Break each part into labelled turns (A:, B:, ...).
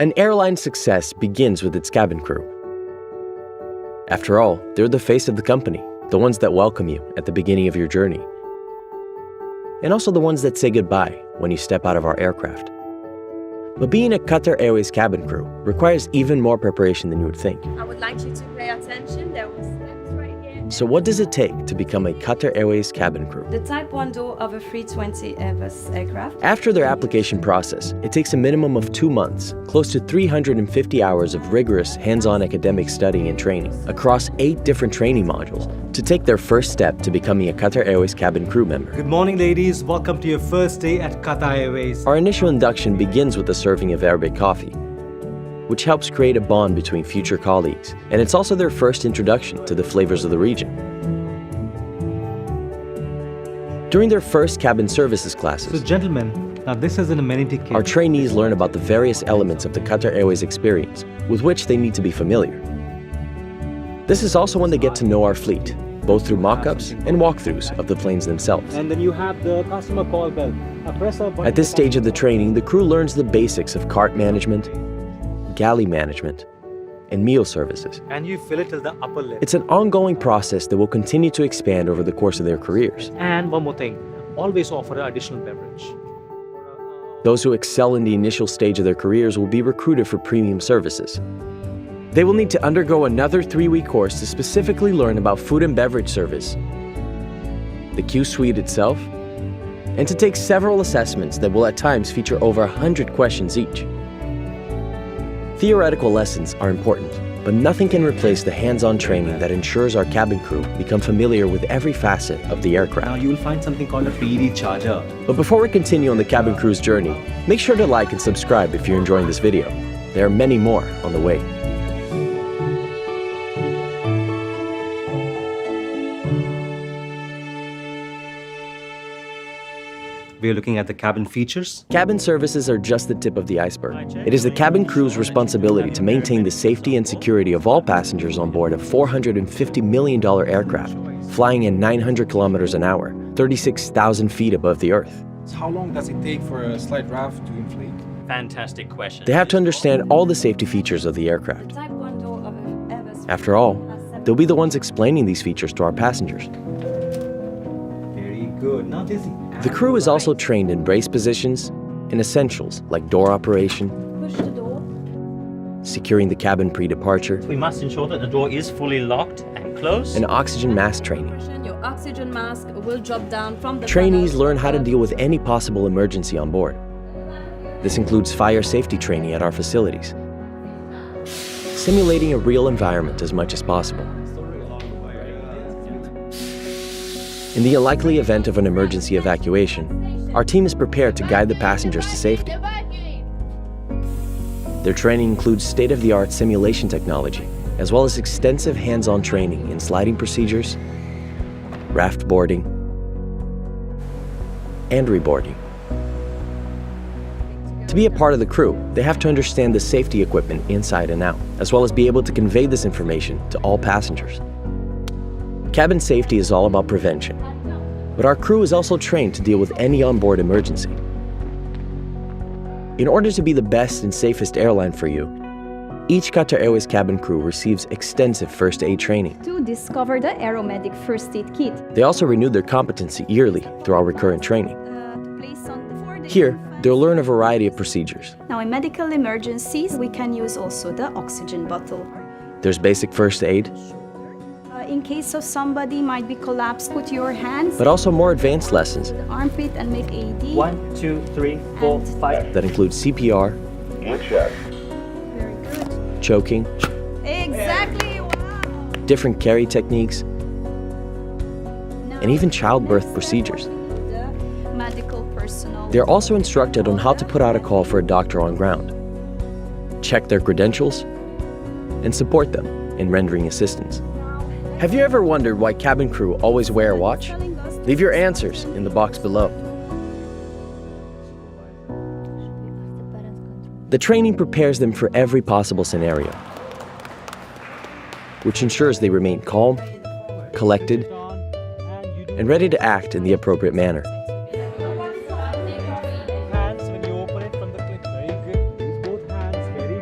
A: An airline's success begins with its cabin crew. After all, they're the face of the company, the ones that welcome you at the beginning of your journey, and also the ones that say goodbye when you step out of our aircraft. But being a Qatar Airways cabin crew requires even more preparation than you would think.
B: I would like you to pay attention. There was steps right here.
A: So what does it take to become a Qatar Airways cabin crew?
B: The Type 1 door of a 320 Airbus aircraft.
A: After their application process, it takes a minimum of 2 months, close to 350 hours of rigorous hands-on academic studying and training across 8 different training modules to take their first step to becoming a Qatar Airways cabin crew member.
C: Good morning, ladies. Welcome to your first day at Qatar Airways.
A: Our initial induction begins with a serving of Arabic coffee, which helps create a bond between future colleagues, and it's also their first introduction to the flavors of the region. During their first cabin services classes,
C: So gentlemen, now this is an amenity kit.
A: our trainees learn about the various elements of the Qatar Airways experience with which they need to be familiar. This is also when they get to know our fleet, both through mock-ups and walkthroughs of the planes themselves.
C: And then you have the customer call bell. Press a button.
A: At this stage of the training, the crew learns the basics of cart management, galley management, and meal services.
C: And you fill it till the upper lip.
A: It's an ongoing process that will continue to expand over the course of their careers.
C: And one more thing, always offer an additional beverage.
A: Those who excel in the initial stage of their careers will be recruited for premium services. They will need to undergo another 3-week course to specifically learn about food and beverage service, the Q suite itself, and to take several assessments that will at times feature over 100 questions each. Theoretical lessons are important, but nothing can replace the hands-on training that ensures our cabin crew become familiar with every facet of the
C: Now
A: aircraft.
C: you will find something called a PD charger.
A: But before we continue on the cabin crew's journey, make sure to like and subscribe if you're enjoying this video. There are many more on the way.
C: We are looking at the cabin features.
A: Cabin services are just the tip of the iceberg. It is the cabin crew's responsibility to maintain the safety and security of all passengers on board a $450 million aircraft, flying at 900 kilometers an hour, 36,000 feet above the Earth.
D: How long does it take for a slide raft to inflate?
E: Fantastic question.
A: They have to understand all the safety features of the aircraft.
B: Type 1 door of a Airbus.
A: After all, they'll be the ones explaining these features to our passengers.
C: Very good. Now this.
A: The crew is also trained in brace positions and essentials like door operation,
B: Push the door.
A: securing the cabin pre-departure,
E: We must ensure that the door is fully locked and closed.
A: and oxygen mask training.
B: Your oxygen mask will drop down from the
A: Trainees
B: panel.
A: learn how to deal with any possible emergency on board. This includes fire safety training at our facilities, simulating a real environment as much as possible. In the unlikely event of an emergency evacuation, our team is prepared to guide the passengers to safety. Their training includes state-of-the-art simulation technology, as well as extensive hands-on training in sliding procedures, raft boarding, and reboarding. To be a part of the crew, they have to understand the safety equipment inside and out, as well as be able to convey this information to all passengers. Cabin safety is all about prevention, but our crew is also trained to deal with any onboard emergency. In order to be the best and safest airline for you, each Qatar Airways cabin crew receives extensive first aid training.
F: To discover the Aeromedic first aid kit.
A: They also renew their competency yearly through our recurrent training.
F: To place on the
A: Here, they'll learn a variety of procedures.
F: Now in medical emergencies, we can use also the oxygen bottle.
A: There's basic first aid,
F: In case of somebody might be collapsed, put your hands
A: but also more advanced lessons
F: to the armpit and make a D.
E: 1, 2, 3, 4, 5.
A: that include CPR,
F: Very good.
A: choking,
F: Exactly. Wow.
A: different carry techniques,
F: Now,
A: and even childbirth
F: next
A: procedures.
F: the medical personnel.
A: They're also instructed on how to put out a call for a doctor on ground, check their credentials, and support them in rendering assistance. Have you ever wondered why cabin crew always wear a watch? Leave your answers in the box below. The training prepares them for every possible scenario, which ensures they remain calm, collected, and ready to act in the appropriate manner.
C: Hands when you open it from the clip. Very good. Use both hands. Very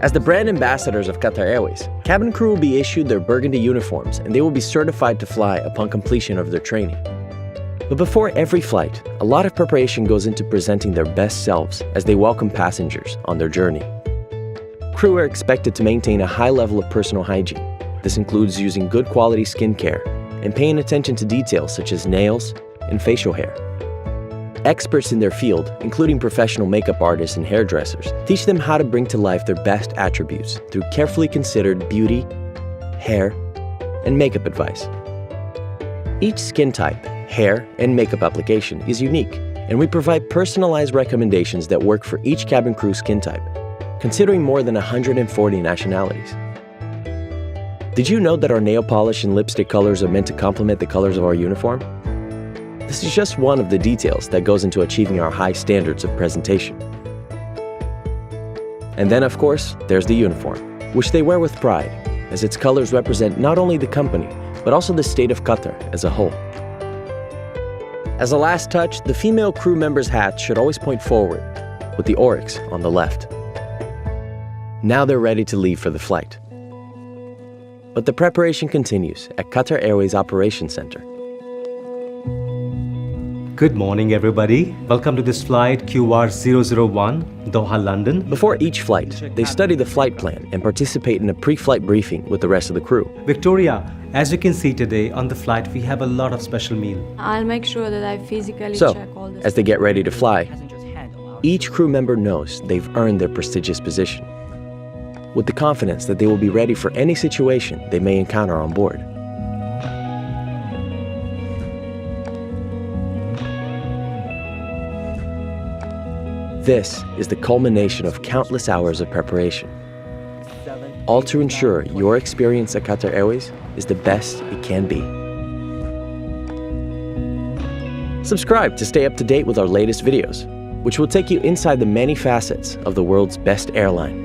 A: As the brand ambassadors of Qatar Airways, cabin crew will be issued their burgundy uniforms and they will be certified to fly upon completion of their training. But before every flight, a lot of preparation goes into presenting their best selves as they welcome passengers on their journey. Crew are expected to maintain a high level of personal hygiene. This includes using good quality skincare and paying attention to details such as nails and facial hair. Experts in their field, including professional makeup artists and hairdressers, teach them how to bring to life their best attributes through carefully considered beauty, hair, and makeup advice. Each skin type, hair, and makeup application is unique, and we provide personalized recommendations that work for each cabin crew skin type, considering more than 140 nationalities. Did you know that our nail polish and lipstick colors are meant to complement the colors of our uniform? This is just one of the details that goes into achieving our high standards of presentation. And then, of course, there's the uniform, which they wear with pride, as its colors represent not only the company, but also the state of Qatar as a whole. As a last touch, the female crew member's hat should always point forward, with the oryx on the left. Now they're ready to leave for the flight. But the preparation continues at Qatar Airways Operations Center.
C: Good morning, everybody. Welcome to this flight QR001, Doha, London.
A: Before each flight, they study the flight plan and participate in a pre-flight briefing with the rest of the crew.
C: Victoria, as you can see today on the flight, we have a lot of special meal.
B: I'll make sure that I physically
A: So,
B: check all the
A: as they get ready to fly, each crew member knows they've earned their prestigious position, with the confidence that they will be ready for any situation they may encounter on board. This is the culmination of countless hours of preparation, all to ensure your experience at Qatar Airways is the best it can be. Subscribe to stay up to date with our latest videos, which will take you inside the many facets of the world's best airline.